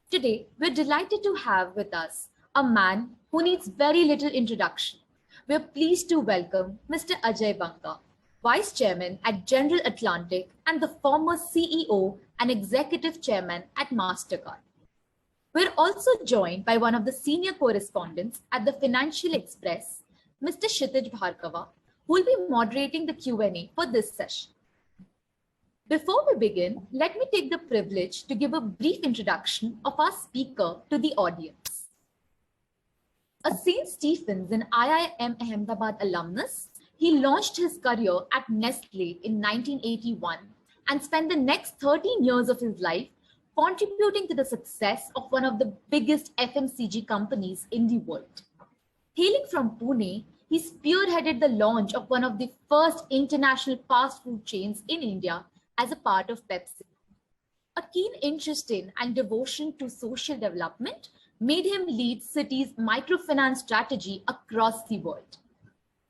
Today, we're delighted to have with us a man who needs very little introduction. We're pleased to welcome Mr. Ajay Banga, Vice Chairman at General Atlantic and the former CEO and Executive Chairman at Mastercard. We're also joined by one of the senior correspondents at the Financial Express, Mr. Kshitij Bhargava, who will be moderating the Q&A for this session. Before we begin, let me take the privilege to give a brief introduction of our speaker to the audience. A St. Stephen's and IIM Ahmedabad alumnus, he launched his career at Nestle in 1981 and spent the next 13 years of his life contributing to the success of one of the biggest FMCG companies in the world. Hailing from Pune, he spearheaded the launch of one of the first international fast food chains in India as a part of Pepsi. A keen interest in and devotion to social development made him lead Citi's microfinance strategy across the world.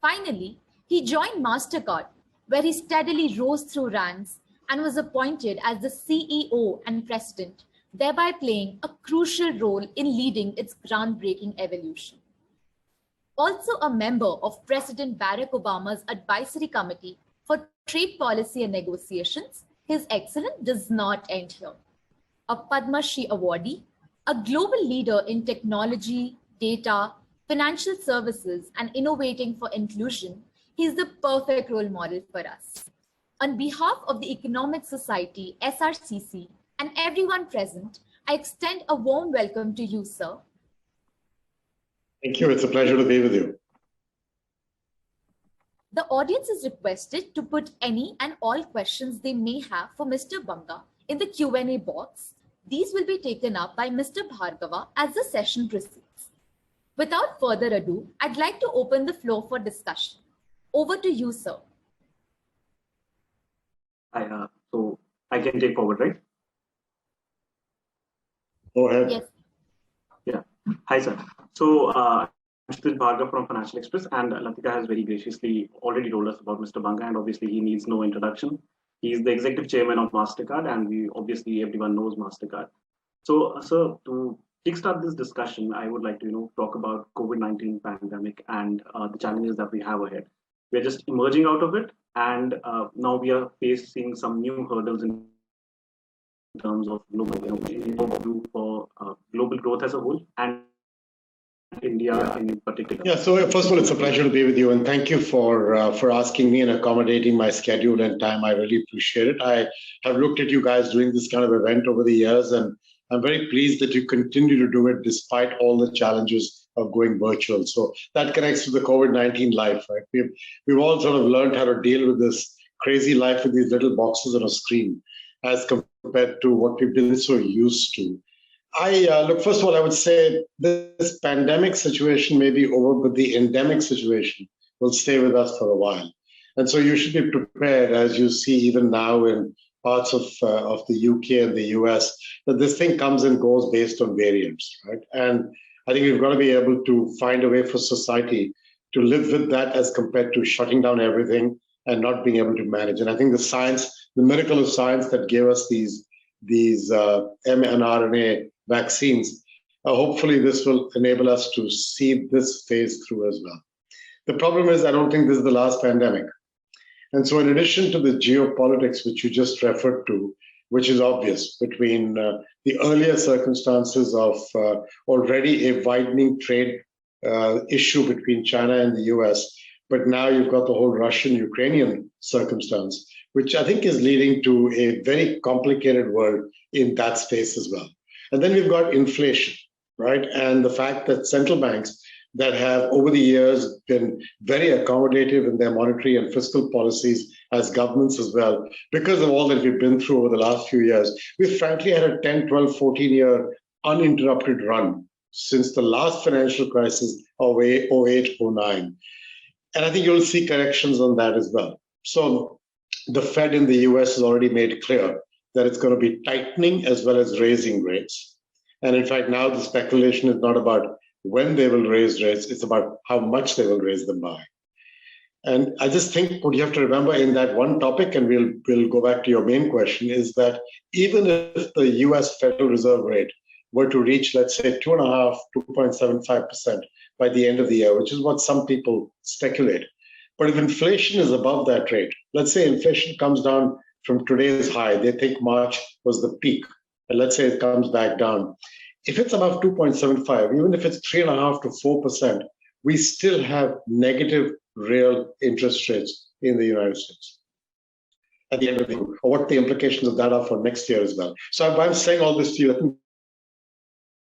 Finally, he joined Mastercard, where he steadily rose through ranks and was appointed as the CEO and president, thereby playing a crucial role in leading its groundbreaking evolution. Also a member of President Barack Obama's Advisory Committee for Trade Policy and Negotiations, his excellence does not end here. A Padma Shri awardee, a global leader in technology, data, financial services, and innovating for inclusion, he is the perfect role model for us. On behalf of the Economic Society, SRCC, and everyone present, I extend a warm welcome to you, sir. Thank you. It's a pleasure to be with you. The audience is requested to put any and all questions they may have for Mr. Banga in the Q&A box. These will be taken up by Mr. Bhargava as the session proceeds. Without further ado, I'd like to open the floor for discussion. Over to you, sir. So I can take forward, right? Go ahead. Yes. Yeah. Hi, sir. So I'm Kshitij Bhargava from Financial Express, and Latika has very graciously already told us about Mr. Banga, and obviously he needs no introduction. He's the executive chairman of Mastercard, and everyone knows Mastercard. So, sir, to kickstart this discussion, I would like to talk about COVID-19 pandemic and the challenges that we have ahead. We're just emerging out of it, and now we are facing some new hurdles in terms of global for global growth as a whole and India in particular. Yeah, so first of all, it's a pleasure to be with you, and thank you for asking me and accommodating my schedule and time. I really appreciate it. I have looked at you guys doing this kind of event over the years, and I'm very pleased that you continue to do it despite all the challenges of going virtual. So that connects to the COVID-19 life, right? We've all sort of learned how to deal with this crazy life with these little boxes on a screen as compared to what we've been so used to. Look, first of all, I would say this pandemic situation may be over, but the endemic situation will stay with us for a while. And so you should be prepared, as you see even now in parts of the UK and the US, that this thing comes and goes based on variants, right? And I think we've got to be able to find a way for society to live with that as compared to shutting down everything and not being able to manage. And I think the miracle of science that gave us these mRNA vaccines, hopefully this will enable us to see this phase through as well. The problem is, I don't think this is the last pandemic. And so in addition to the geopolitics, which you just referred to, which is obvious between the earlier circumstances of already a widening trade issue between China and the US, but now you've got the whole Russian-Ukrainian circumstance, which I think is leading to a very complicated world in that space as well. And then we've got inflation, right? And the fact that central banks that have over the years been very accommodative in their monetary and fiscal policies as governments as well, because of all that we've been through over the last few years, we've frankly had a 10, 12, 14-year uninterrupted run since the last financial crisis of 08, 09. And I think you'll see corrections on that as well. So the Fed in the US has already made clear that it's going to be tightening as well as raising rates. And in fact, now the speculation is not about when they will raise rates, it's about how much they will raise them by. And I just think what you have to remember in that one topic, and we'll go back to your main question, is that even if the US Federal Reserve rate were to reach, let's say, 2.5, 2.75% by the end of the year, which is what some people speculate. But if inflation is above that rate, let's say inflation comes down from today's high, they think March was the peak, and let's say it comes back down. If it's above 2.75, even if it's 3.5 to 4%, we still have negative real interest rates in the United States at the end of the year, or what the implications of that are for next year as well. So I'm saying all this to you, I think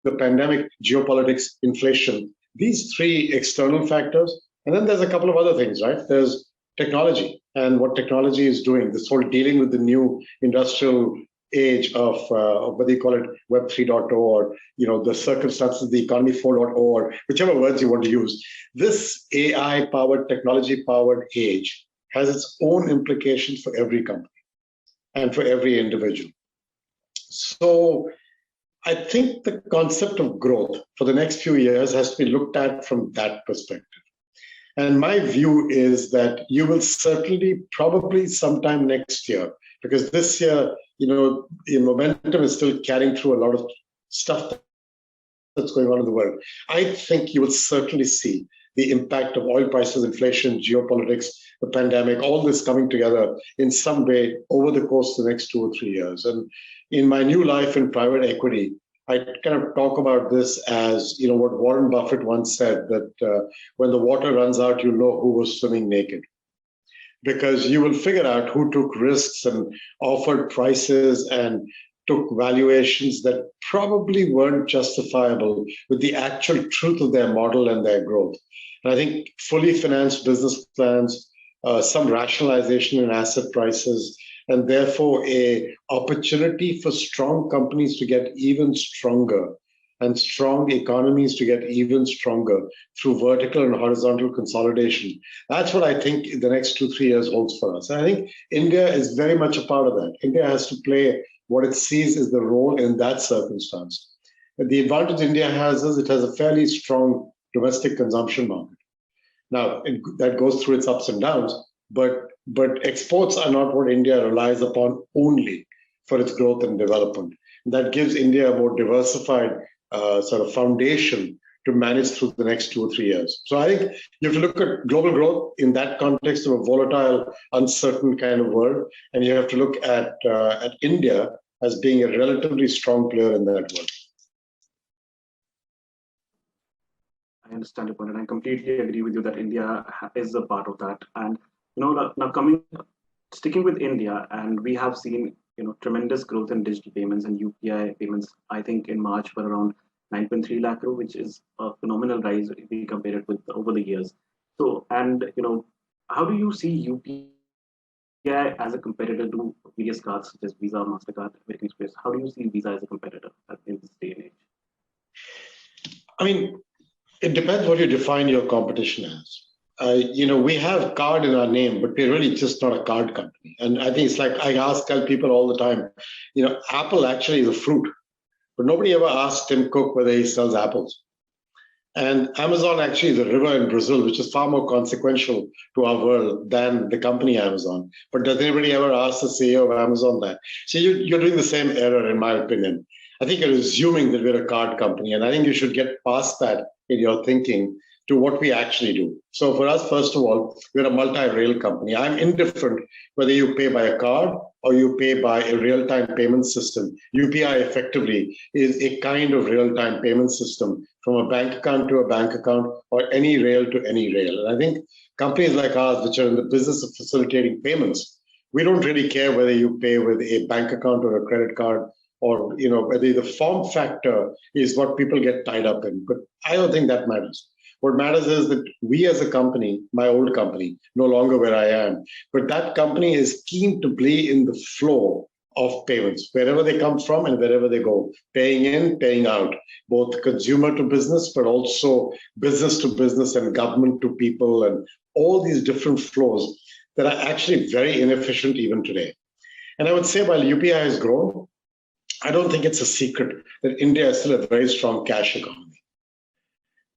the pandemic, geopolitics, inflation, these three external factors, and then there's a couple of other things, right? There's technology and what technology is doing, this whole dealing with the new industrial age of what do you call it, Web 3.0, or the circumstances, the economy 4.0, or whichever words you want to use. This AI-powered, technology-powered age has its own implications for every company and for every individual. So I think the concept of growth for the next few years has to be looked at from that perspective. And my view is that you will certainly, probably sometime next year, because this year, the momentum is still carrying through a lot of stuff that's going on in the world. I think you will certainly see the impact of oil prices, inflation, geopolitics, the pandemic, all this coming together in some way over the course of the next 2 or 3 years. And in my new life in private equity, I kind of talk about this as, what Warren Buffett once said, that when the water runs out, you know who was swimming naked. Because you will figure out who took risks and offered prices and took valuations that probably weren't justifiable with the actual truth of their model and their growth. And I think fully financed business plans, some rationalization in asset prices, and therefore a opportunity for strong companies to get even stronger and strong economies to get even stronger through vertical and horizontal consolidation. That's what I think the next 2-3 years holds for us. And I think India is very much a part of that. India has to play what it sees as the role in that circumstance. And the advantage India has is it has a fairly strong domestic consumption market. Now, that goes through its ups and downs, but exports are not what India relies upon only for its growth and development. That gives India a more diversified sort of foundation to manage through the next 2 or 3 years. So I think you have to look at global growth in that context of a volatile, uncertain kind of world, and you have to look at India as being a relatively strong player in that world. I understand your point, and I completely agree with you that India is a part of that. And now sticking with India, and we have seen tremendous growth in digital payments and UPI payments. I think in March were around 9.3 lakh crore, which is a phenomenal rise if we compare it with over the years. So, and how do you see UPI as a competitor to various cards such as Visa, Mastercard, American Express? How do you see Visa as a competitor in this day and age? I mean, it depends what you define your competition as. We have card in our name, but we're really just not a card company. And I think it's like tell people all the time, Apple actually is a fruit, but nobody ever asked Tim Cook whether he sells apples. And Amazon actually is a river in Brazil, which is far more consequential to our world than the company Amazon. But does anybody ever ask the CEO of Amazon that? So you're doing the same error, in my opinion. I think you're assuming that we're a card company, and I think you should get past that in your thinking to what we actually do. So for us, first of all, we're a multi-rail company. I'm indifferent whether you pay by a card or you pay by a real-time payment system. UPI effectively is a kind of real-time payment system from a bank account to a bank account or any rail to any rail. And I think companies like ours, which are in the business of facilitating payments, we don't really care whether you pay with a bank account or a credit card, or whether the form factor is what people get tied up in. But I don't think that matters. What matters is that we as a company, my old company, no longer where I am, but that company is keen to be in the flow of payments, wherever they come from and wherever they go, paying in, paying out, both consumer to business, but also business to business and government to people, and all these different flows that are actually very inefficient even today. And I would say while UPI has grown, I don't think it's a secret that India is still a very strong cash economy.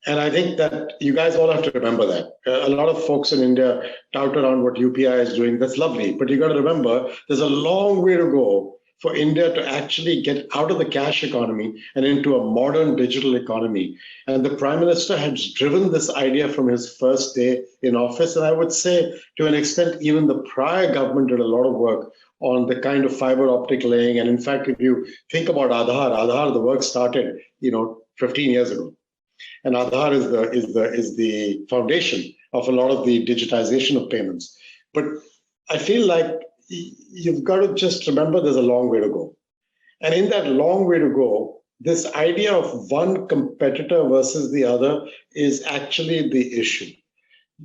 And I think that you guys all have to remember that. A lot of folks in India tout around what UPI is doing. That's lovely. But you got to remember, there's a long way to go for India to actually get out of the cash economy and into a modern digital economy. And the Prime Minister has driven this idea from his first day in office. And I would say, to an extent, even the prior government did a lot of work on the kind of fiber optic laying. And in fact, if you think about Aadhaar, the work started, 15 years ago. And Aadhaar is the foundation of a lot of the digitization of payments. But I feel like you've got to just remember there's a long way to go. And in that long way to go, this idea of one competitor versus the other is actually the issue.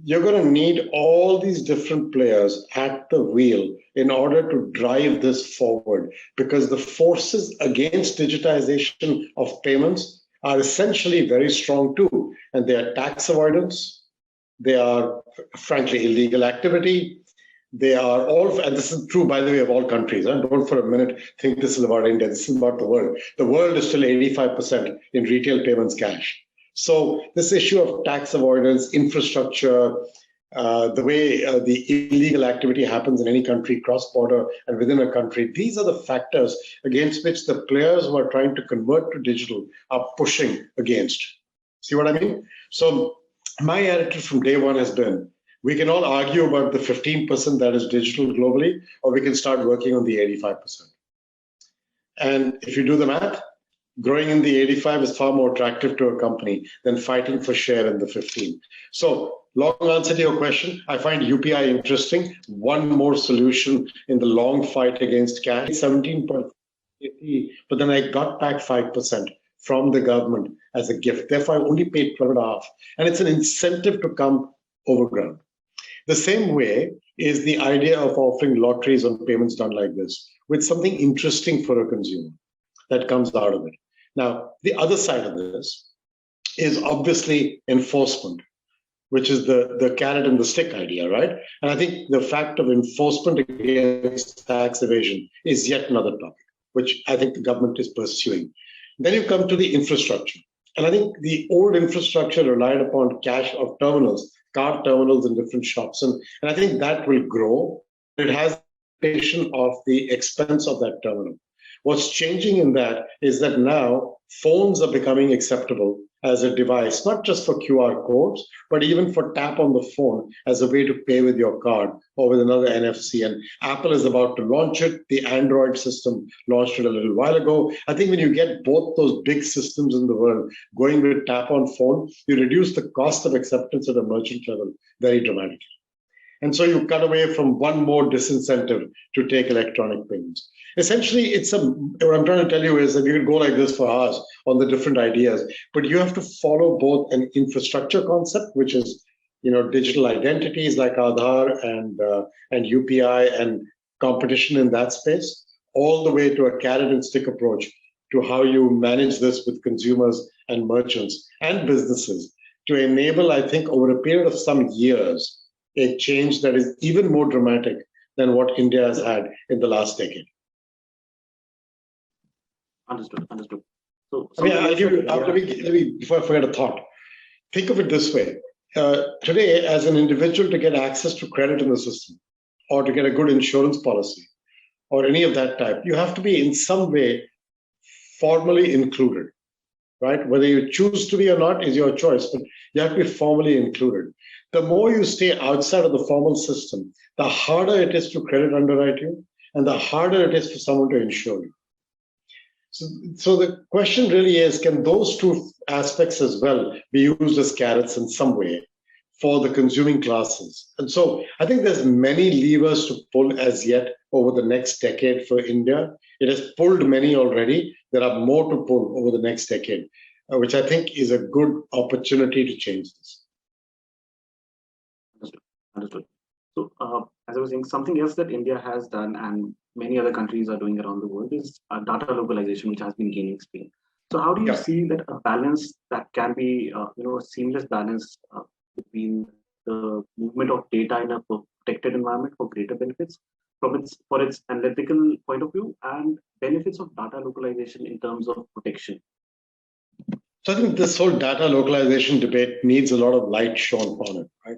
You're going to need all these different players at the wheel in order to drive this forward, because the forces against digitization of payments are essentially very strong too. And they are tax avoidance, they are frankly illegal activity, they are all, and this is true, by the way, of all countries. And don't for a minute think this is about India. This is about the world. The world is still 85% in retail payments cash. So this issue of tax avoidance, infrastructure, the way the illegal activity happens in any country, cross-border and within a country, these are the factors against which the players who are trying to convert to digital are pushing against. See what I mean? So my attitude from day one has been, we can all argue about the 15% that is digital globally, or we can start working on the 85%. And if you do the math, growing in the 85 is far more attractive to a company than fighting for share in the 15. So long answer to your question, I find UPI interesting. One more solution in the long fight against cash, 17.50, but then I got back 5% from the government as a gift. Therefore, I only paid 12.5. And it's an incentive to come overground. The same way is the idea of offering lotteries on payments done like this, with something interesting for a consumer that comes out of it. Now, the other side of this is obviously enforcement, which is the carrot and the stick idea, right? And I think the fact of enforcement against tax evasion is yet another topic, which I think the government is pursuing. Then you come to the infrastructure. And I think the old infrastructure relied upon cash of terminals, card terminals in different shops. And I think that will grow. It has the of the expense of that terminal. What's changing in that is that now phones are becoming acceptable as a device, not just for QR codes, but even for tap on the phone as a way to pay with your card or with another NFC. And Apple is about to launch it. The Android system launched it a little while ago. I think when you get both those big systems in the world going with tap on phone, you reduce the cost of acceptance at a merchant level very dramatically. And so you cut away from one more disincentive to take electronic payments. Essentially, what I'm trying to tell you is that you can go like this for hours on the different ideas, but you have to follow both an infrastructure concept, which is, digital identities like Aadhaar and UPI and competition in that space, all the way to a carrot and stick approach to how you manage this with consumers and merchants and businesses to enable, I think, over a period of some years, a change that is even more dramatic than what India has had in the last decade. Understood. So I'll give you, let me, before I forget a thought, think of it this way. Today, as an individual, to get access to credit in the system or to get a good insurance policy or any of that type, you have to be in some way formally included, right? Whether you choose to be or not is your choice, but you have to be formally included. The more you stay outside of the formal system, the harder it is to credit underwrite you and the harder it is for someone to insure you. So the question really is, can those two aspects as well be used as carrots in some way for the consuming classes? And so I think there's many levers to pull as yet over the next decade for India. It has pulled many already. There are more to pull over the next decade, which I think is a good opportunity to change this. Understood. So as I was saying, something else that India has done and many other countries are doing around the world is data localization, which has been gaining speed. So how do you see that a balance that can be, a seamless balance between the movement of data in a protected environment for greater benefits for its analytical point of view and benefits of data localization in terms of protection? So I think this whole data localization debate needs a lot of light shown upon it, right?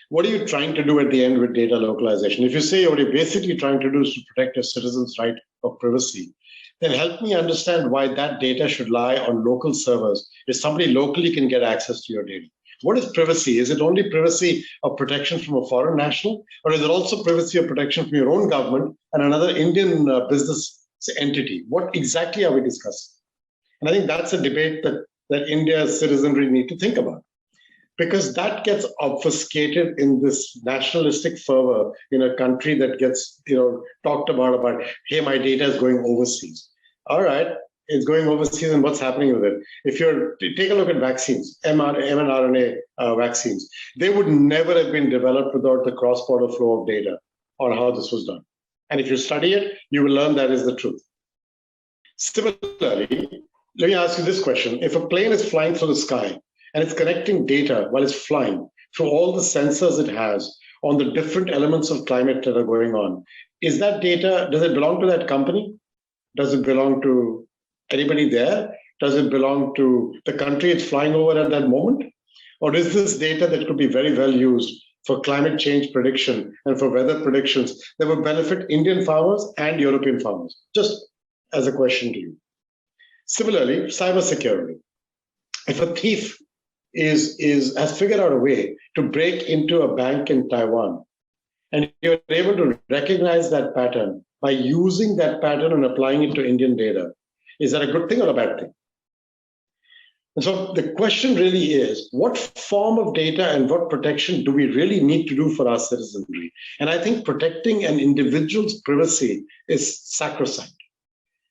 What are you trying to do at the end with data localization? If you say what you're basically trying to do is to protect your citizens' right of privacy, then help me understand why that data should lie on local servers if somebody locally can get access to your data. What is privacy? Is it only privacy of protection from a foreign national, or is it also privacy of protection from your own government and another Indian business entity? What exactly are we discussing? And I think that's a debate that India's citizenry need to think about, because that gets obfuscated in this nationalistic fervor in a country that gets talked about, hey, my data is going overseas. All right, it's going overseas, and what's happening with it? If take a look at vaccines, mRNA vaccines, they would never have been developed without the cross-border flow of data on how this was done. And if you study it, you will learn that is the truth. Similarly, let me ask you this question. If a plane is flying through the sky and it's collecting data while it's flying through all the sensors it has on the different elements of climate that are going on, is that data, does it belong to that company? Does it belong to anybody there? Does it belong to the country it's flying over at that moment? Or is this data that could be very well used for climate change prediction and for weather predictions that would benefit Indian farmers and European farmers? Just as a question to you. Similarly, cybersecurity. If a thief has figured out a way to break into a bank in Taiwan, and you're able to recognize that pattern by using that pattern and applying it to Indian data, is that a good thing or a bad thing? And so the question really is, what form of data and what protection do we really need to do for our citizenry? And I think protecting an individual's privacy is sacrosanct.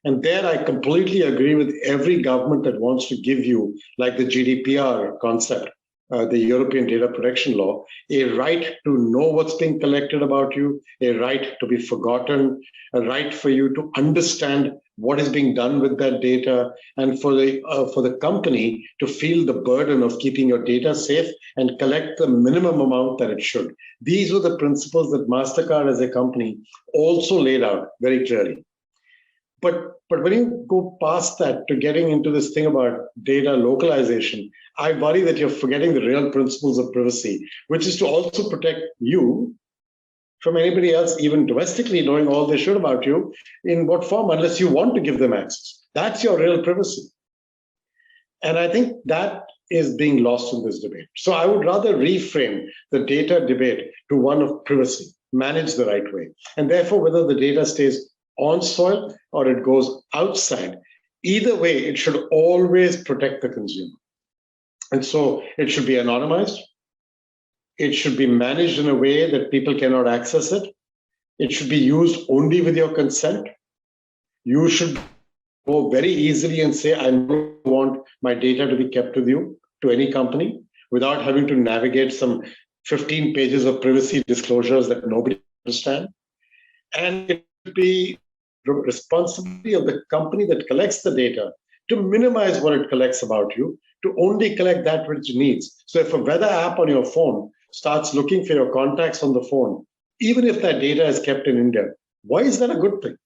And there I completely agree with every government that wants to give you, like the GDPR concept, the European Data Protection Law, a right to know what's being collected about you, a right to be forgotten, a right for you to understand what is being done with that data, and for the company to feel the burden of keeping your data safe and collect the minimum amount that it should. These were the principles that Mastercard as a company also laid out very clearly. But when you go past that to getting into this thing about data localization, I worry that you're forgetting the real principles of privacy, which is to also protect you from anybody else, even domestically, knowing all they should about you, in what form, unless you want to give them access. That's your real privacy. And I think that is being lost in this debate. So I would rather reframe the data debate to one of privacy, managed the right way. And therefore, whether the data stays on soil or it goes outside, either way, it should always protect the consumer. And so it should be anonymized. It should be managed in a way that people cannot access it. It should be used only with your consent. You should go very easily and say, I don't want my data to be kept with you, to any company, without having to navigate some 15 pages of privacy disclosures that nobody understands. And it should be the responsibility of the company that collects the data to minimize what it collects about you, to only collect that which it needs. So if a weather app on your phone starts looking for your contacts on the phone, even if that data is kept in India, why is that a good thing?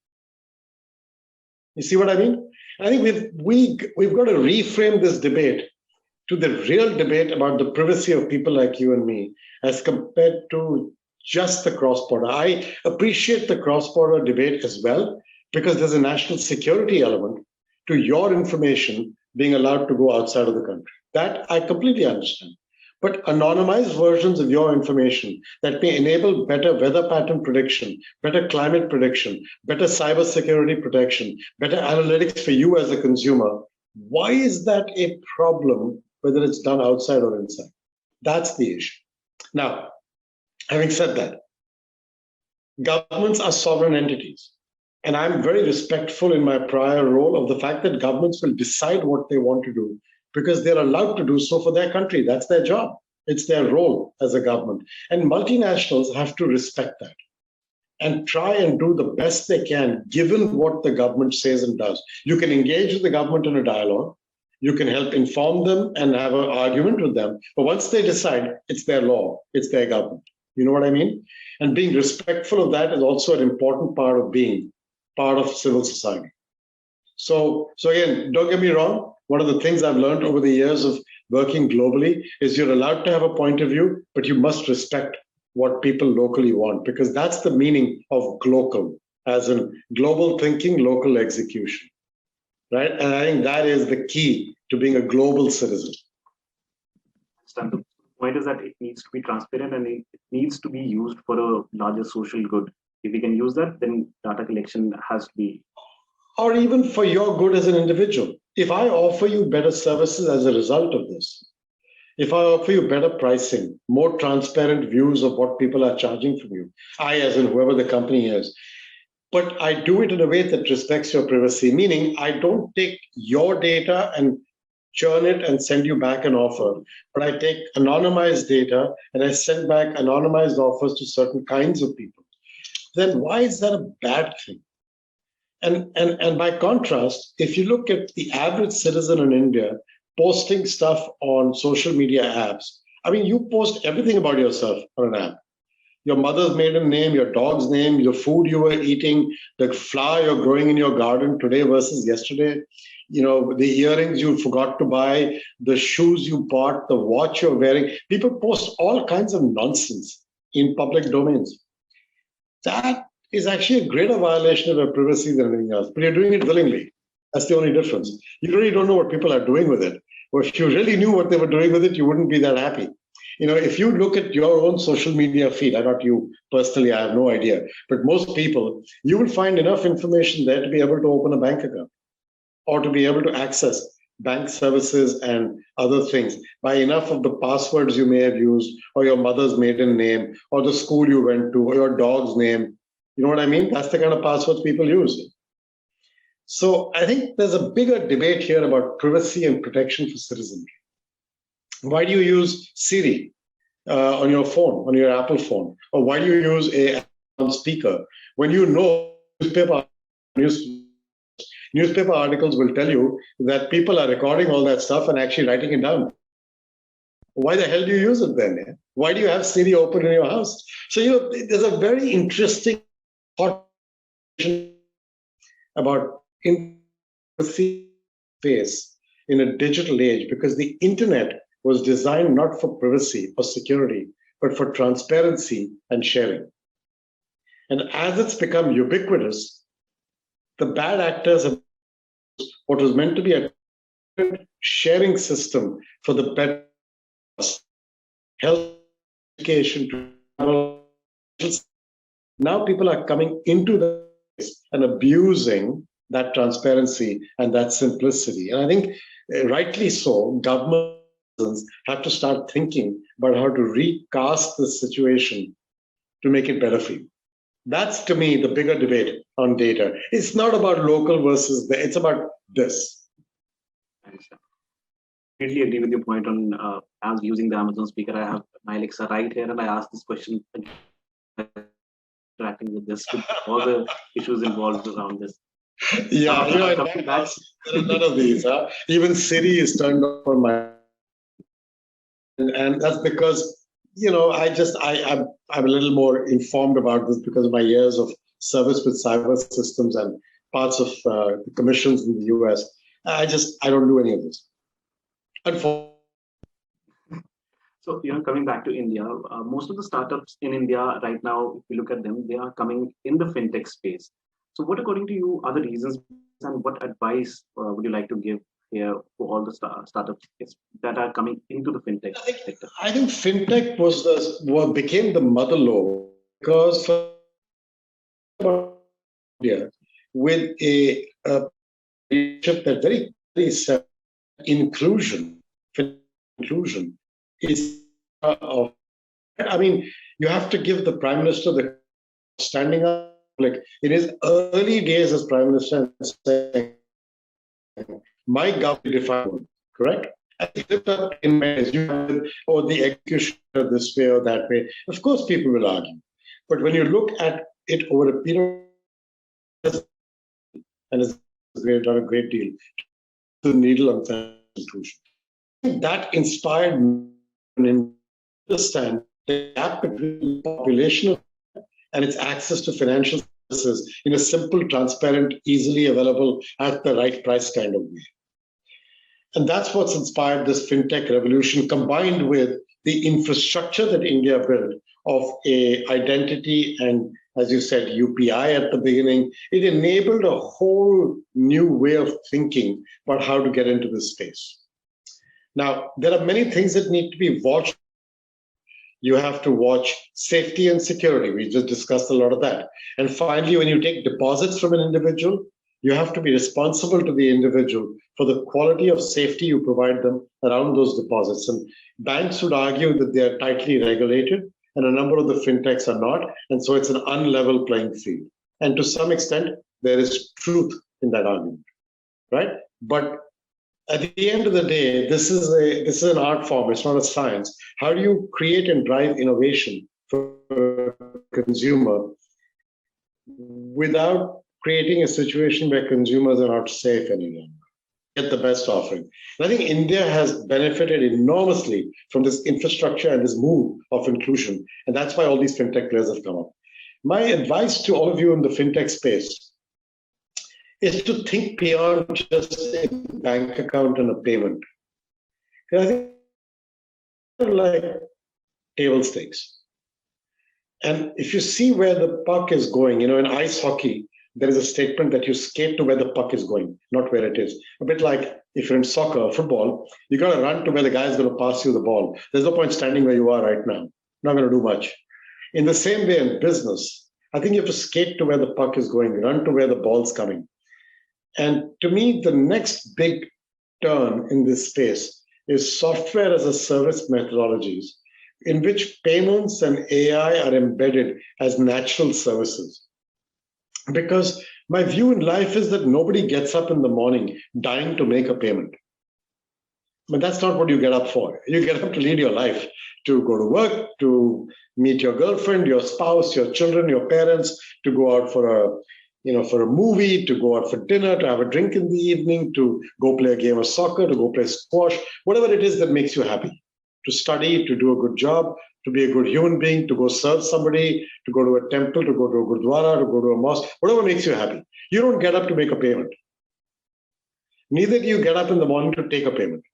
You see what I mean? I think we've got to reframe this debate to the real debate about the privacy of people like you and me, as compared to just the cross-border. I appreciate the cross-border debate as well, because there's a national security element to your information being allowed to go outside of the country. That I completely understand. But anonymized versions of your information that may enable better weather pattern prediction, better climate prediction, better cybersecurity protection, better analytics for you as a consumer, why is that a problem, whether it's done outside or inside? That's the issue. Now, having said that, governments are sovereign entities. And I'm very respectful in my prior role of the fact that governments will decide what they want to do because they're allowed to do so for their country. That's their job. It's their role as a government. And multinationals have to respect that and try and do the best they can, given what the government says and does. You can engage with the government in a dialogue. You can help inform them and have an argument with them. But once they decide, it's their law, it's their government. You know what I mean? And being respectful of that is also an important part of being part of civil society. So again, don't get me wrong. One of the things I've learned over the years of working globally is you're allowed to have a point of view, but you must respect what people locally want, because that's the meaning of glocal as in global thinking, local execution, right? And I think that is the key to being a global citizen. The point is that it needs to be transparent and it needs to be used for a larger social good. If we can use that, then data collection has to be. Or even for your good as an individual. If I offer you better services as a result of this, if I offer you better pricing, more transparent views of what people are charging from you, I as in whoever the company is, but I do it in a way that respects your privacy, meaning I don't take your data and churn it and send you back an offer, but I take anonymized data and I send back anonymized offers to certain kinds of people. Then why is that a bad thing? And by contrast, if you look at the average citizen in India posting stuff on social media apps, I mean, you post everything about yourself on an app. Your mother's maiden name, your dog's name, your food you were eating, the flower you're growing in your garden today versus yesterday, you know, the earrings you forgot to buy, the shoes you bought, the watch you're wearing. People post all kinds of nonsense in public domains. That is actually a greater violation of your privacy than anything else, but you're doing it willingly. That's the only difference. You really don't know what people are doing with it. Or if you really knew what they were doing with it, you wouldn't be that happy. You know, if you look at your own social media feed, I not you personally, I have no idea, but most people, you will find enough information there to be able to open a bank account or to be able to access bank services and other things by enough of the passwords you may have used, or your mother's maiden name, or the school you went to, or your dog's name. You know what I mean? That's the kind of passwords people use. So I think there's a bigger debate here about privacy and protection for citizenry. Why do you use Siri on your phone, on your Apple phone? Or why do you use a speaker when you know newspaper articles will tell you that people are recording all that stuff and actually writing it down? Why the hell do you use it then? Yeah? Why do you have Siri open in your house? So, you know, there's a very interesting thought about space in a digital age, because the internet was designed not for privacy or security, but for transparency and sharing. And as it's become ubiquitous, the bad actors have what was meant to be a sharing system for the better health, education, now people are coming into this and abusing that transparency and that simplicity. And I think rightly so, governments have to start thinking about how to recast the situation to make it better for you. That's, to me, the bigger debate on data. It's not about local versus it's about this. Thanks. I completely agree with your point on as using the Amazon speaker. I have my Alexa right here, and I asked this question interacting with this, with all the issues involved around this. Yeah, you know, there are none of these. Even Siri is turned off on my, and that's because, you know, I'm a little more informed about this because of my years of service with cyber systems and parts of the commissions in the US. I don't do any of this. Unfortunately. So, you know, coming back to India, most of the startups in India right now, if you look at them, they are coming in the fintech space. So what, according to you, are the reasons and what advice would you like to give here for all the startups that are coming into the fintech sector? I think fintech became the mother lode because with a leadership that very said inclusion is of. I mean, you have to give the Prime Minister the standing up. Like in his early days as Prime Minister, saying, my government defined, correct? And he lived up in ways, or the execution this way or that way. Of course, people will argue. But when you look at it over a period, and it's done a great deal, the needle on the institution. That inspired me to understand the gap between the population and its access to financial services in a simple, transparent, easily available, at the right price kind of way. And that's what's inspired this fintech revolution, combined with the infrastructure that India built of a identity and as you said, UPI at the beginning. It enabled a whole new way of thinking about how to get into this space. Now, there are many things that need to be watched. You have to watch safety and security. We just discussed a lot of that. And finally, when you take deposits from an individual, you have to be responsible to the individual for the quality of safety you provide them around those deposits. And banks would argue that they are tightly regulated, and a number of the fintechs are not. And so it's an unlevel playing field. And to some extent, there is truth in that argument, right? But at the end of the day, this is an art form. It's not a science. How do you create and drive innovation for a consumer without creating a situation where consumers are not safe any longer? Get the best offering. And I think India has benefited enormously from this infrastructure and this move of inclusion. And that's why all these fintech players have come up. My advice to all of you in the fintech space is to think beyond just a bank account and a payment. I think like table stakes. And if you see where the puck is going, in ice hockey, there is a statement that you skate to where the puck is going, not where it is. A bit like if you're in soccer or football, you got to run to where the guy is going to pass you the ball. There's no point standing where you are right now. Not going to do much. In the same way in business, I think you have to skate to where the puck is going, run to where the ball's coming. And to me, the next big turn in this space is software as a service methodologies in which payments and AI are embedded as natural services. Because my view in life is that nobody gets up in the morning dying to make a payment. But that's not what you get up for. You get up to lead your life, to go to work, to meet your girlfriend, your spouse, your children, your parents, to go out for a movie, to go out for dinner, to have a drink in the evening, to go play a game of soccer, to go play squash, whatever it is that makes you happy. To study, to do a good job, to be a good human being, to go serve somebody, to go to a temple, to go to a gurdwara, to go to a mosque, whatever makes you happy. You don't get up to make a payment. Neither do you get up in the morning to take a payment.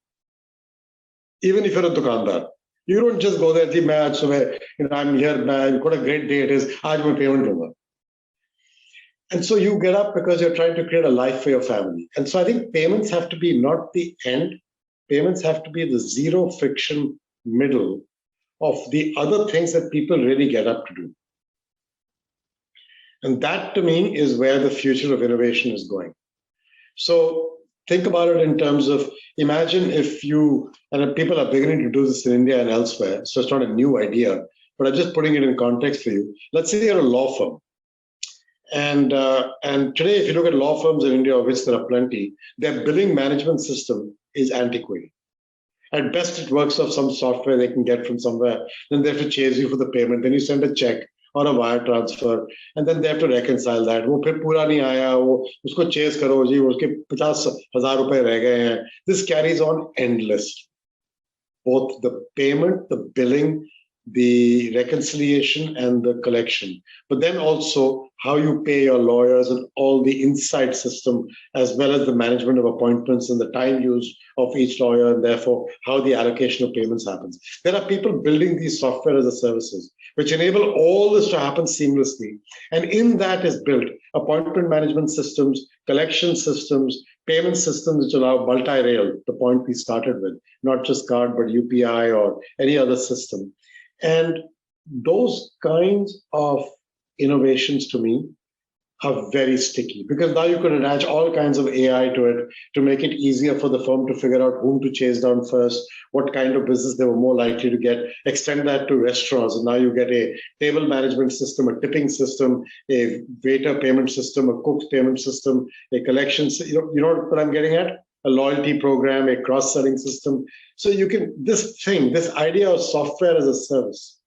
Even if you're a dukandar. You don't just go there, I'm here, man, what a great day it is, aaj main payment dunga. And so you get up because you're trying to create a life for your family. And so I think payments have to be not the end. Payments have to be the zero friction middle of the other things that people really get up to do. And that to me is where the future of innovation is going. So think about it in terms of, imagine if you, and people are beginning to do this in India and elsewhere, so it's not a new idea, but I'm just putting it in context for you. Let's say you're a law firm. And today, if you look at law firms in India, of which there are plenty, their billing management system is antiquated. At best, it works off some software they can get from somewhere. Then they have to chase you for the payment. Then you send a check or a wire transfer, and then they have to reconcile that. वो फिर पूरा नहीं आया, वो उसको chase करो जी, उसके 50,000 रुपए रह गए हैं. This carries on endlessly. Both the payment, the billing, the reconciliation and the collection, but then also how you pay your lawyers and all the insight system, as well as the management of appointments and the time used of each lawyer, and therefore how the allocation of payments happens. There are people building these software as a services, which enable all this to happen seamlessly. And in that is built appointment management systems, collection systems, payment systems which allow multi-rail, the point we started with, not just card, but UPI or any other system. And those kinds of innovations to me are very sticky, because now you can attach all kinds of AI to it to make it easier for the firm to figure out whom to chase down first, what kind of business they were more likely to get, extend that to restaurants. And now you get a table management system, a tipping system, a waiter payment system, a cook payment system, a collection. You know what I'm getting at? A loyalty program, a cross-selling system. So you can, this idea of software as a service,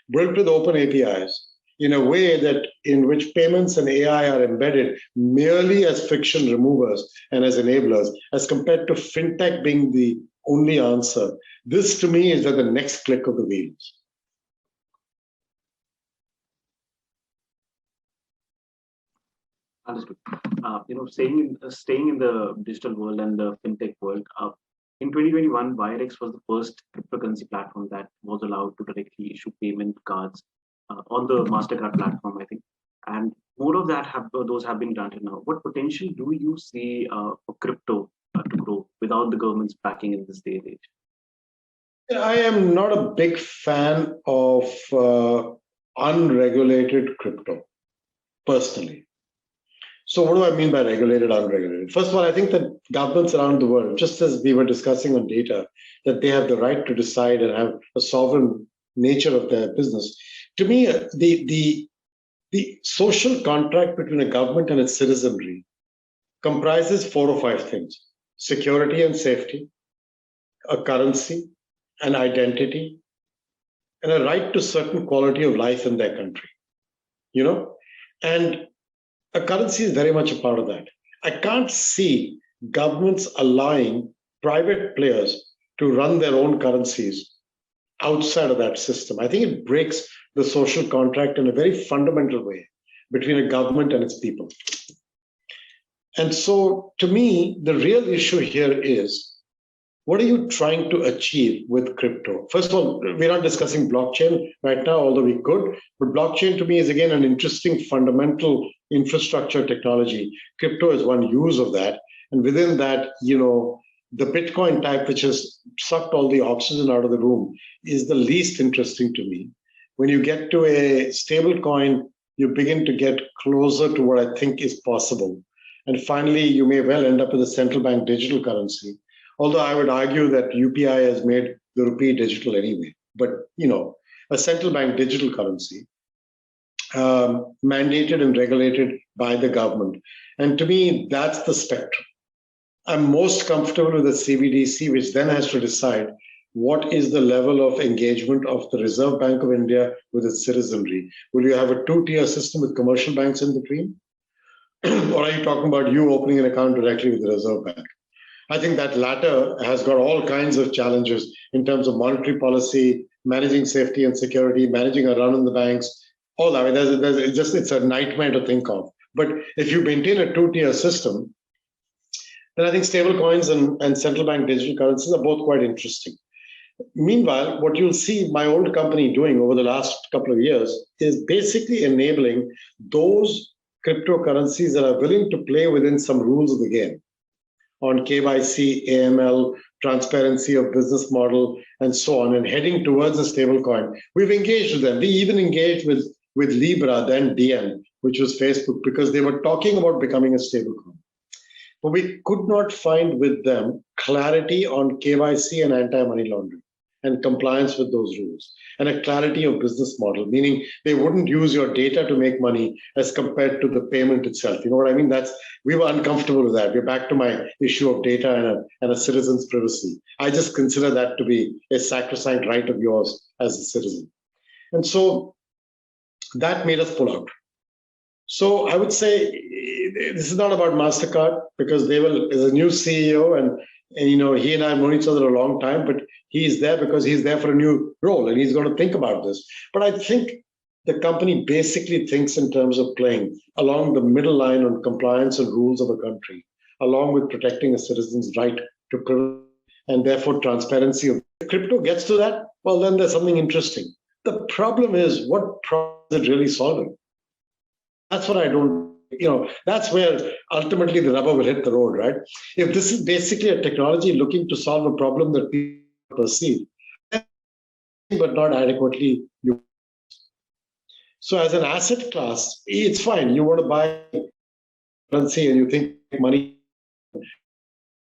built with open APIs, in a way that in which payments and AI are embedded merely as friction removers and as enablers, as compared to fintech being the only answer. This to me is at the next click of the wheels. Understood. Staying in the digital world and the fintech world, in 2021, WireX was the first cryptocurrency platform that was allowed to directly issue payment cards on the Mastercard platform, I think. And more of that those have been granted now. What potential do you see for crypto to grow without the government's backing in this day and age? I am not a big fan of unregulated crypto, personally. So what do I mean by regulated, unregulated? First of all, I think that governments around the world, just as we were discussing on data, that they have the right to decide and have a sovereign nature of their business. To me, the social contract between a government and its citizenry comprises 4 or 5 things: security and safety, a currency, an identity, and a right to certain quality of life in their country. And a currency is very much a part of that. I can't see governments allowing private players to run their own currencies outside of that system. I think it breaks the social contract in a very fundamental way between a government and its people. And so, to me, the real issue here is, what are you trying to achieve with crypto? First of all, we're not discussing blockchain right now, although we could. But blockchain to me is, again, an interesting fundamental infrastructure technology. Crypto is one use of that. And within that, the Bitcoin type, which has sucked all the oxygen out of the room, is the least interesting to me. When you get to a stable coin, you begin to get closer to what I think is possible. And finally, you may well end up with a central bank digital currency. Although I would argue that UPI has made the rupee digital anyway. But, a central bank digital currency mandated and regulated by the government. And to me, that's the spectrum. I'm most comfortable with the CBDC, which then has to decide what is the level of engagement of the Reserve Bank of India with its citizenry. Will you have a 2-tier system with commercial banks in between? Or are you talking about you opening an account directly with the Reserve Bank? I think that latter has got all kinds of challenges in terms of monetary policy, managing safety and security, managing a run on the banks, all that. It's a nightmare to think of. But if you maintain a 2-tier system, then I think stable coins and central bank digital currencies are both quite interesting. Meanwhile, what you'll see my old company doing over the last couple of years is basically enabling those cryptocurrencies that are willing to play within some rules of the game on KYC, AML, transparency of business model, and so on, and heading towards a stable coin. We've engaged with them. We even engaged with Libra, then Diem, which was Facebook, because they were talking about becoming a stable coin. But we could not find with them clarity on KYC and anti-money laundering and compliance with those rules, and a clarity of business model, meaning they wouldn't use your data to make money as compared to the payment itself. You know what I mean? We were uncomfortable with that. We're back to my issue of data and a citizen's privacy. I just consider that to be a sacrosanct right of yours as a citizen. And so that made us pull out. So I would say this is not about Mastercard, because there's a new CEO, and he and I have known each other a long time, but he's there because he's there for a new role and he's going to think about this. But I think the company basically thinks in terms of playing along the middle line on compliance and rules of a country, along with protecting a citizen's right to privacy and therefore transparency. If crypto gets to that, well, then there's something interesting. The problem is, what problem is it really solving? That's what I don't. That's where ultimately the rubber will hit the road, right? If this is basically a technology looking to solve a problem that people perceive, but not adequately used. So as an asset class, it's fine. You want to buy currency and you think money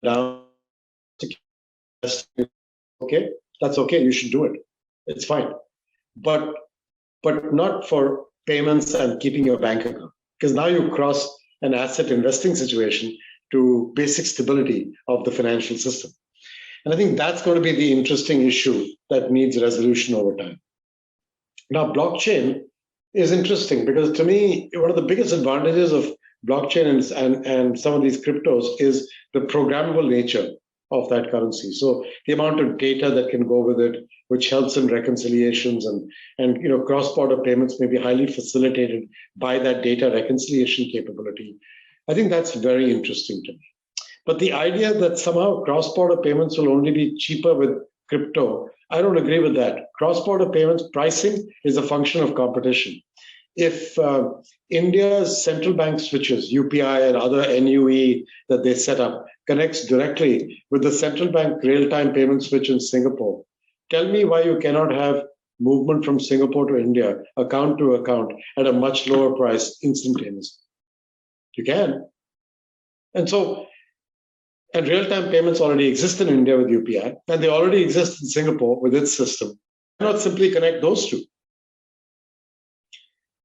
down, okay, that's okay. You should do it. It's fine. But not for payments and keeping your bank account. Because now you cross an asset investing situation to basic stability of the financial system. And I think that's going to be the interesting issue that needs resolution over time. Now, blockchain is interesting because, to me, one of the biggest advantages of blockchain and some of these cryptos is the programmable nature of that currency. So the amount of data that can go with it, which helps in reconciliations and cross-border payments may be highly facilitated by that data reconciliation capability. I think that's very interesting to me. But the idea that somehow cross-border payments will only be cheaper with crypto. I don't agree with that. Cross-border payments pricing is a function of competition. If India's central bank switches, UPI and other NUE that they set up, connects directly with the central bank real-time payment switch in Singapore, tell me why you cannot have movement from Singapore to India, account to account, at a much lower price instantaneously. You can. And real-time payments already exist in India with UPI, and they already exist in Singapore with its system. Why not simply connect those two?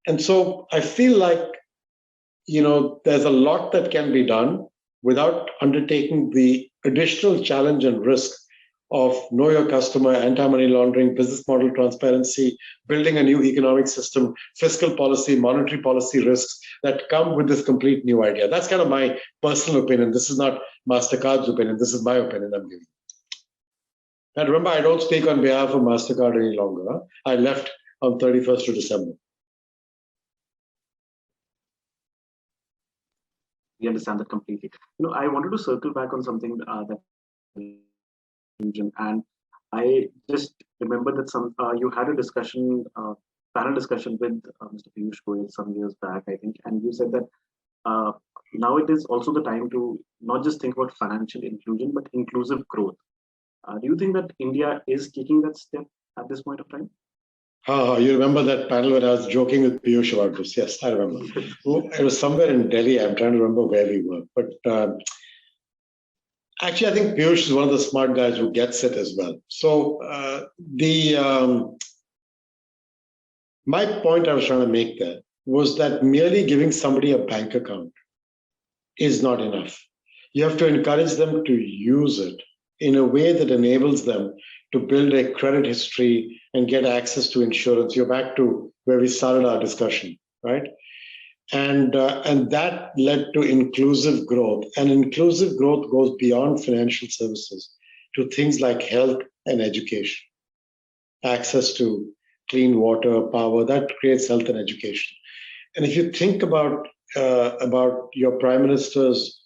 And so I feel like, there's a lot that can be done without undertaking the additional challenge and risk of know your customer, anti-money laundering, business model transparency, building a new economic system, fiscal policy, monetary policy risks that come with this complete new idea. That's kind of my personal opinion. This is not Mastercard's opinion. This is my opinion I'm giving. And remember, I don't speak on behalf of Mastercard any longer. Huh? I left on 31st of December. We understand that completely. I wanted to circle back on something that and I just remember that you had a discussion, panel discussion with Mr. Piyush Goyal some years back, I think, and you said that now it is also the time to not just think about financial inclusion, but inclusive growth. Do you think that India is taking that step at this point of time? You remember that panel when I was joking with Piyush about this? Yes, I remember. It was somewhere in Delhi. I'm trying to remember where we were. But actually, I think Piyush is one of the smart guys who gets it as well. So my point I was trying to make there was that merely giving somebody a bank account is not enough. You have to encourage them to use it in a way that enables them to build a credit history and get access to insurance. You're back to where we started our discussion, right? And that led to inclusive growth. And inclusive growth goes beyond financial services to things like health and education. Access to clean water, power, that creates health and education. And if you think about your Prime Minister's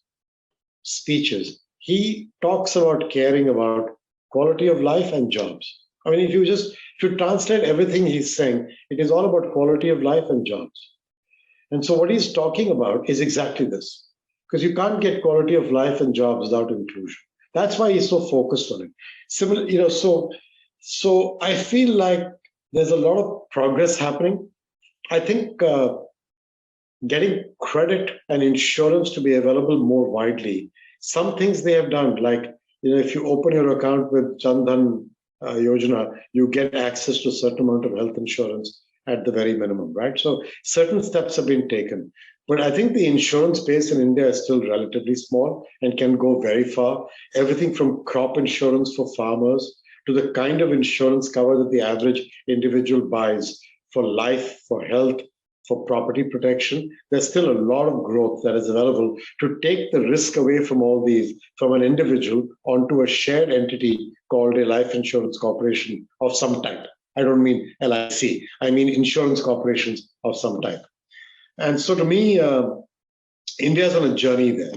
speeches, he talks about caring about quality of life and jobs. I mean, if you translate everything he's saying, it is all about quality of life and jobs. And so what he's talking about is exactly this, because you can't get quality of life and jobs without inclusion. That's why he's so focused on it. Similar, so I feel like there's a lot of progress happening. I think getting credit and insurance to be available more widely. Some things they have done, like if you open your account with Jan Dhan Yojana, you get access to a certain amount of health insurance at the very minimum, right? So certain steps have been taken. But I think the insurance space in India is still relatively small and can go very far. Everything from crop insurance for farmers to the kind of insurance cover that the average individual buys for life, for health, for property protection. There's still a lot of growth that is available to take the risk away from all these, from an individual onto a shared entity called a life insurance corporation of some type. I don't mean LIC, I mean insurance corporations of some type. And so to me, India's on a journey there.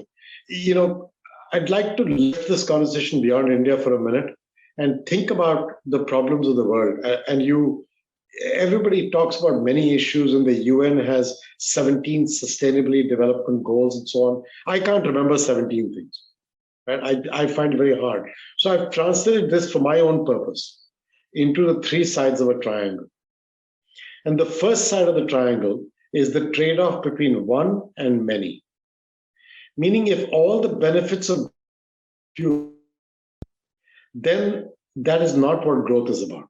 I'd like to lift this conversation beyond India for a minute and think about the problems of the world. Everybody talks about many issues, and the UN has 17 sustainably development goals and so on. I can't remember 17 things, right? I find it very hard. So I've translated this for my own purpose into the three sides of a triangle. And the first side of the triangle is the trade-off between one and many. Meaning if all the benefits of few, then that is not what growth is about.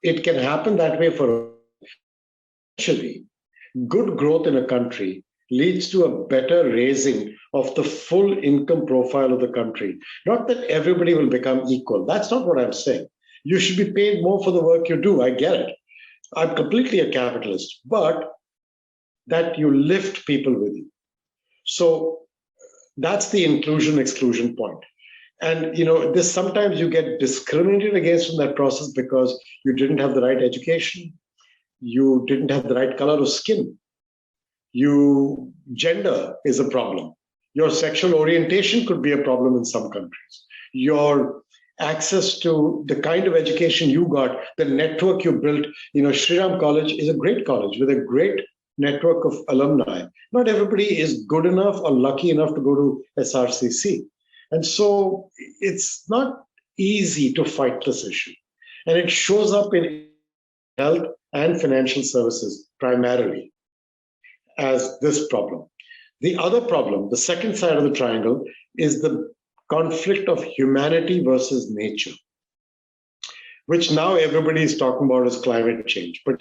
It can happen that way for actually good growth in a country leads to a better raising of the full income profile of the country. Not that everybody will become equal. That's not what I'm saying. You should be paid more for the work you do. I get it. I'm completely a capitalist, but that you lift people with you. So that's the inclusion-exclusion point. And this sometimes you get discriminated against in that process because you didn't have the right education, you didn't have the right color of skin, gender is a problem, your sexual orientation could be a problem in some countries, your access to the kind of education you got, the network you built. Shriram College is a great college with a great network of alumni. Not everybody is good enough or lucky enough to go to SRCC. And so it's not easy to fight this issue. And it shows up in health and financial services primarily as this problem. The other problem, the second side of the triangle, is the conflict of humanity versus nature, which now everybody is talking about as climate change. But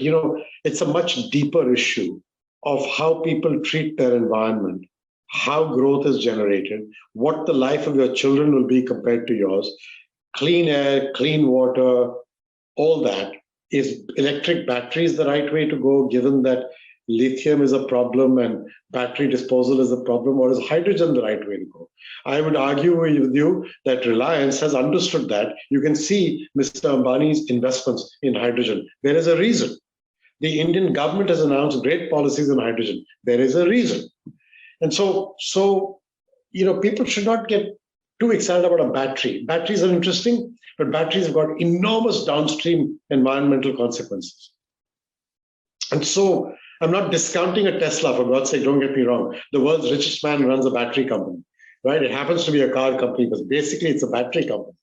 it's a much deeper issue of how people treat their environment, how growth is generated, what the life of your children will be compared to yours, clean air, clean water, all that. Is electric batteries the right way to go, given that lithium is a problem and battery disposal is a problem, or is hydrogen the right way to go? I would argue with you that Reliance has understood that. You can see Mr. Ambani's investments in hydrogen. There is a reason. The Indian government has announced great policies on hydrogen. There is a reason. And so people should not get too excited about a battery. Batteries are interesting, but batteries have got enormous downstream environmental consequences. And so I'm not discounting a Tesla, for God's sake, don't get me wrong. The world's richest man runs a battery company, right? It happens to be a car company, but basically it's a battery company.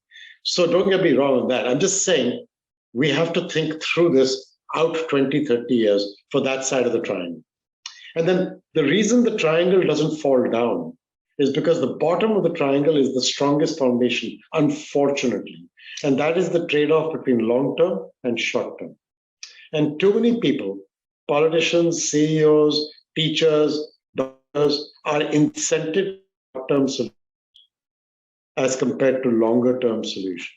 So don't get me wrong on that. I'm just saying we have to think through this out 20, 30 years for that side of the triangle. And then the reason the triangle doesn't fall down is because the bottom of the triangle is the strongest foundation, unfortunately. And that is the trade-off between long-term and short-term. And too many people, politicians, CEOs, teachers, doctors, are incented short-term solutions as compared to longer-term solutions,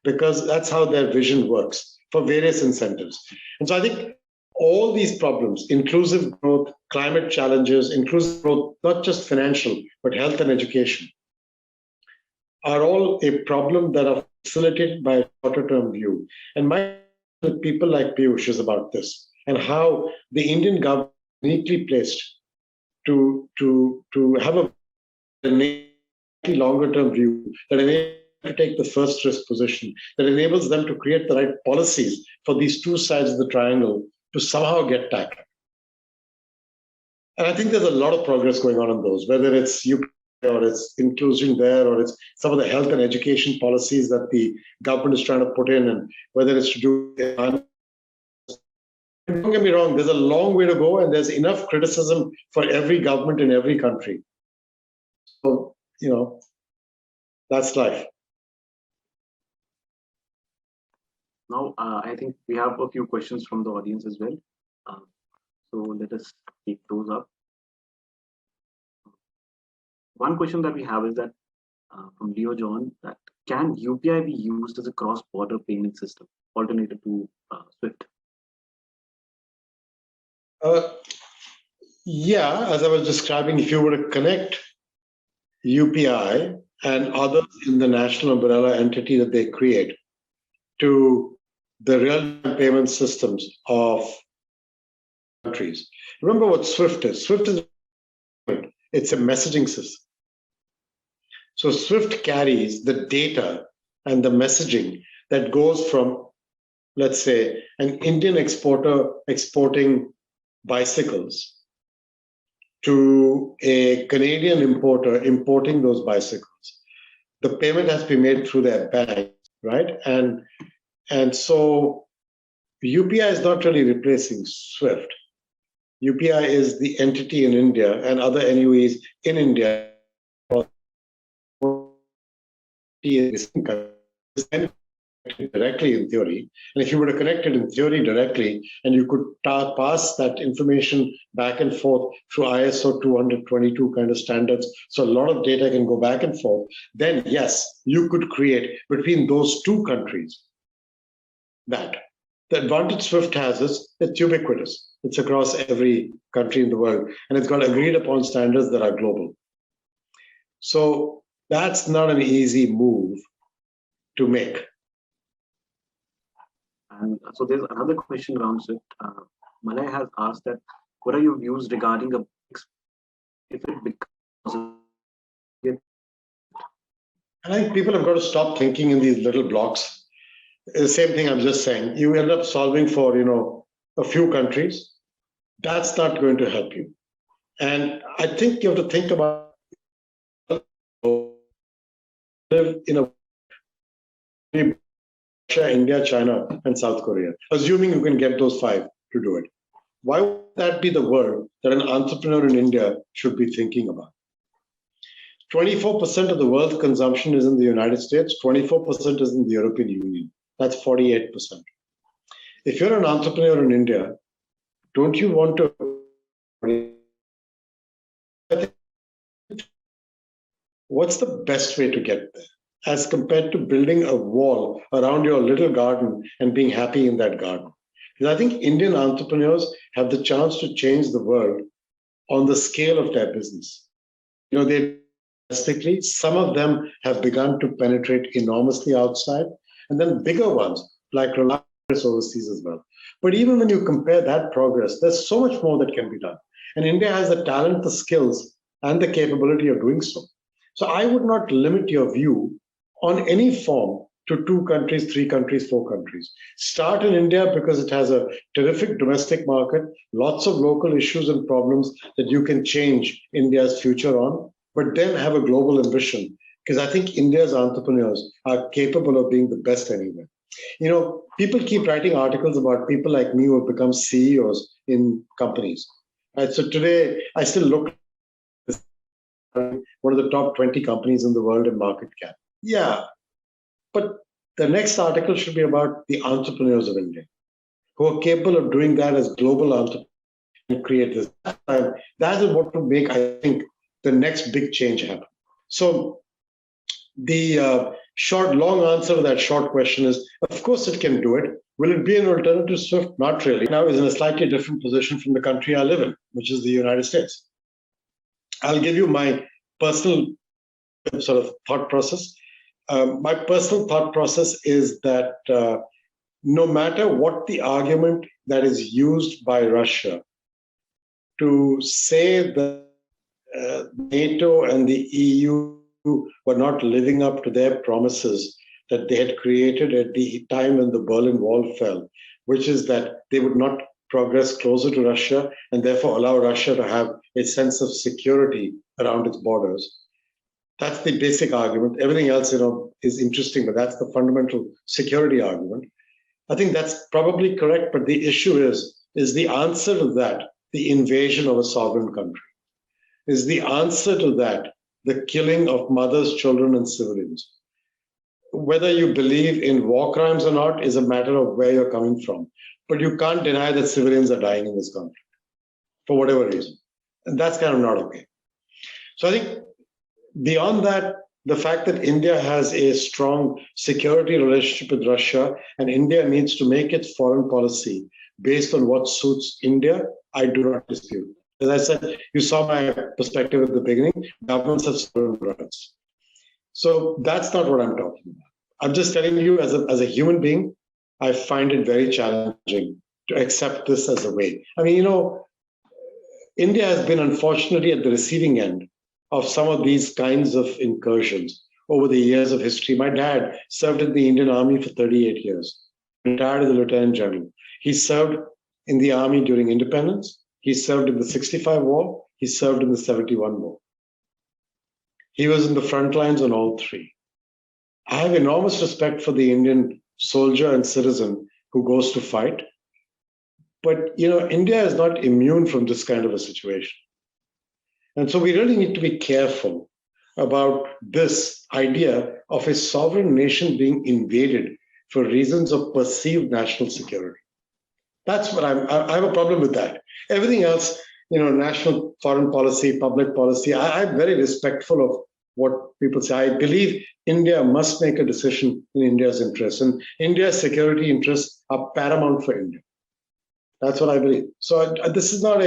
because that's how their vision works for various incentives. And so I think all these problems, inclusive growth, climate challenges, inclusive growth, not just financial, but health and education, are all a problem that are facilitated by a shorter-term view. And my with people like Piyush is about this, and how the Indian government is uniquely placed to have a longer-term view that enables to take the first risk position, that enables them to create the right policies for these two sides of the triangle to somehow get tackled. And I think there's a lot of progress going on those, whether it's UPI or it's inclusion there, or it's some of the health and education policies that the government is trying to put in, and whether it's to do. Don't get me wrong, there's a long way to go, and there's enough criticism for every government in every country. So, that's life. Now, I think we have a few questions from the audience as well. So let us take those up. One question that we have is that from Leo John, that can UPI be used as a cross-border payment system, alternative to SWIFT? Yeah, as I was describing, if you were to connect UPI and others in the national umbrella entity that they create to the real-time payment systems of countries. Remember what SWIFT is. SWIFT is it's a messaging system. So SWIFT carries the data and the messaging that goes from, let's say, an Indian exporter exporting bicycles to a Canadian importer importing those bicycles. The payment has to be made through their bank, right? And so UPI is not really replacing SWIFT. UPI is the entity in India and other NUEs in India directly in theory. And if you were to connect it in theory directly, and you could pass that information back and forth through ISO 222 kind of standards, so a lot of data can go back and forth, then yes, you could create between those two countries that. The advantage SWIFT has is it's ubiquitous. It's across every country in the world, and it's got agreed upon standards that are global. So that's not an easy move to make. And so there's another question around SWIFT. Malay has asked that, what are your views regarding if it becomes? I think people have got to stop thinking in these little blocks. The same thing I'm just saying. You end up solving for, a few countries. That's not going to help you. And I think you have to think about live in a Russia, India, China, and South Korea, assuming you can get those five to do it. Why would that be the world that an entrepreneur in India should be thinking about? 24% of the world's consumption is in the United States, 24% is in the European Union. That's 48%. If you're an entrepreneur in India, don't you want to? What's the best way to get there, as compared to building a wall around your little garden and being happy in that garden? Because I think Indian entrepreneurs have the chance to change the world on the scale of their business. They domestically, some of them have begun to penetrate enormously outside, and then bigger ones like Reliance overseas as well. But even when you compare that progress, there's so much more that can be done. And India has the talent, the skills, and the capability of doing so. So I would not limit your view on any form to 2 countries, 3 countries, 4 countries. Start in India because it has a terrific domestic market, lots of local issues and problems that you can change India's future on, but then have a global ambition, because I think India's entrepreneurs are capable of being the best anywhere. People keep writing articles about people like me who have become CEOs in companies. Right? So today, I still look at one of the top 20 companies in the world in market cap. Yeah, but the next article should be about the entrepreneurs of India who are capable of doing that as global entrepreneurs and create this. That is what will make, I think, the next big change happen. So the long answer to that short question is, of course it can do it. Will it be an alternative to SWIFT? Not really. Now is in a slightly different position from the country I live in, which is the United States. I'll give you my personal sort of thought process. My personal thought process is that no matter what the argument that is used by Russia to say that NATO and the EU were not living up to their promises that they had created at the time when the Berlin Wall fell, which is that they would not progress closer to Russia and therefore allow Russia to have a sense of security around its borders. That's the basic argument. Everything else, is interesting, but that's the fundamental security argument. I think that's probably correct, but the issue is the answer to that the invasion of a sovereign country? Is the answer to that the killing of mothers, children, and civilians? Whether you believe in war crimes or not is a matter of where you're coming from. But you can't deny that civilians are dying in this conflict for whatever reason. And that's kind of not okay. So I think beyond that, the fact that India has a strong security relationship with Russia and India needs to make its foreign policy based on what suits India, I do not dispute. As I said, you saw my perspective at the beginning, governments have sovereign rights. So that's not what I'm talking about. I'm just telling you, as a human being, I find it very challenging to accept this as a way. I mean, India has been unfortunately at the receiving end of some of these kinds of incursions over the years of history. My dad served in the Indian Army for 38 years, retired as a lieutenant general. He served in the army during independence. He served in the 65 war. He served in the 71 war. He was in the front lines on all three. I have enormous respect for the Indian soldier and citizen who goes to fight. But, India is not immune from this kind of a situation. And so we really need to be careful about this idea of a sovereign nation being invaded for reasons of perceived national security. That's what I have a problem with that. Everything else, national foreign policy, public policy, I'm very respectful of what people say. I believe India must make a decision in India's interests, and India's security interests are paramount for India. That's what I believe. So this is not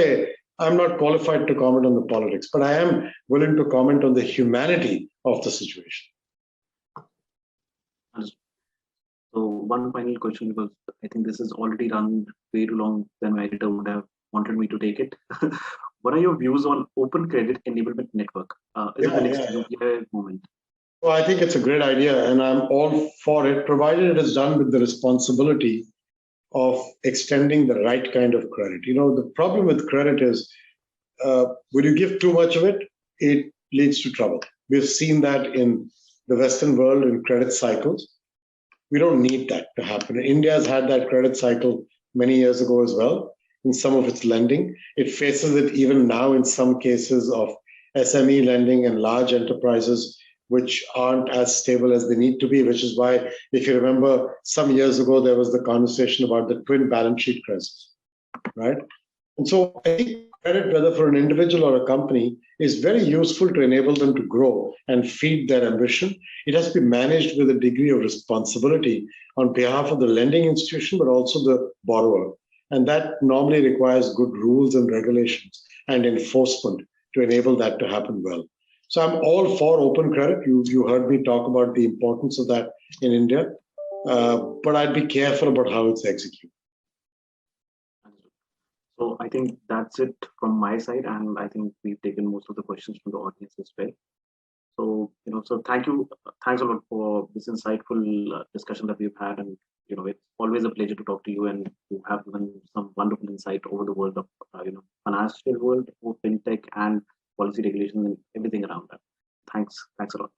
I'm not qualified to comment on the politics, but I am willing to comment on the humanity of the situation. So one final question, because I think this is already run way too long than my editor would have wanted me to take it. What are your views on Open Credit Enablement Network? Is it the next UPI movement? Well, I think it's a great idea, and I'm all for it, provided it is done with the responsibility of extending the right kind of credit. The problem with credit is when you give too much of it, it leads to trouble. We've seen that in the Western world in credit cycles. We don't need that to happen. India has had that credit cycle many years ago as well in some of its lending. It faces it even now in some cases of SME lending and large enterprises which aren't as stable as they need to be, which is why, if you remember, some years ago, there was the conversation about the twin balance sheet crisis, right? And so I think credit, whether for an individual or a company, is very useful to enable them to grow and feed their ambition. It has to be managed with a degree of responsibility on behalf of the lending institution, but also the borrower. And that normally requires good rules and regulations and enforcement to enable that to happen well. So I'm all for open credit. You heard me talk about the importance of that in India, but I'd be careful about how it's executed. So I think that's it from my side, and I think we've taken most of the questions from the audience as well. So so thanks a lot for this insightful discussion that we've had, and it's always a pleasure to talk to you, and you have given some wonderful insight over the world of financial world, or fintech, and policy regulation and everything around that. Thanks a lot.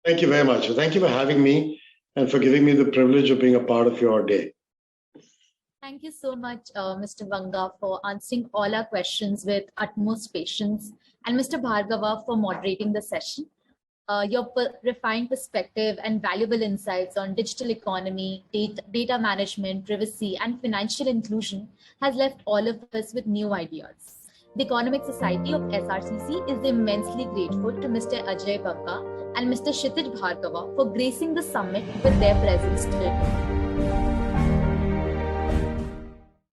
Thank you very much. Thank you for having me and for giving me the privilege of being a part of your day. Thank you so much, Mr. Banga, for answering all our questions with utmost patience, and Mr. Bhargava for moderating the session. Your refined perspective and valuable insights on digital economy, data management, privacy, and financial inclusion has left all of us with new ideas. The Economic Society of SRCC is immensely grateful to Mr. Ajay Banga and Mr. Kshitij Bhargava for gracing the summit with their presence today.